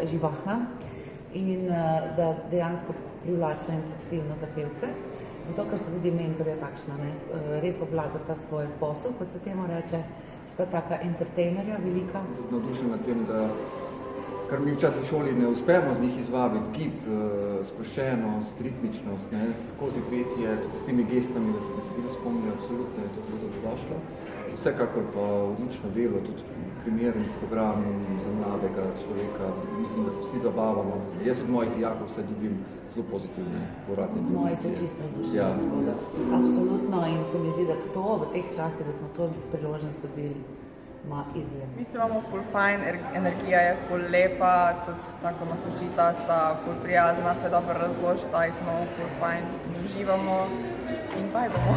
živahna in da dejansko privlačna in atraktivna za pevce. Zato, ker sta tudi mentorja takšna, ne? Res obvladata svoj posel, kot se temu reče, sta taka entertainerja velika. Navdušen nad tem, da kar mi včasih v šoli ne uspemo z njih izvabiti, gib, sproščenost, ritmičnost, ne, skozi petje, tudi s temi gestami, da se besedilo spomnijo, absolutno je to zelo dobrodošlo. Vsekakor pa odlično delo, tudi primeren program za mladega človeka, mislim, da se vsi zabavamo. Jaz od mojih dijakov vse dobim zelo pozitivne povratne informacije. Moji so čisto navdušeni, ja. Absolutno, in se mi zdi, da to v teh časih, da smo to priložnost dobili, ima izjem. Mi se imamo ful fajn, energija je ful lepa, tudi tako masažita sta ful prijazna, se dobro razložita in smo ful fajn, uživamo in vibamo.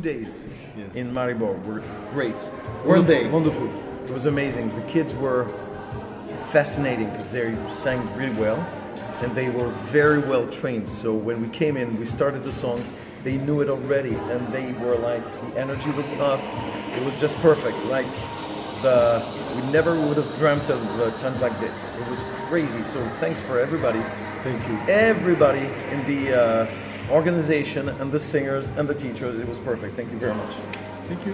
Days in Maribor were great. Were they? Wonderful. It was amazing. The kids were fascinating because they sang really well and they were very well trained. So when we came in, we started the songs, they knew it already and they were like, the energy was up. It was just perfect. Like we never would have dreamt of times like this. It was crazy. So thanks for everybody. Thank you. Everybody in the organization and the singers and the teachers. It was perfect. Thank you very much. Thank you.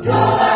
Go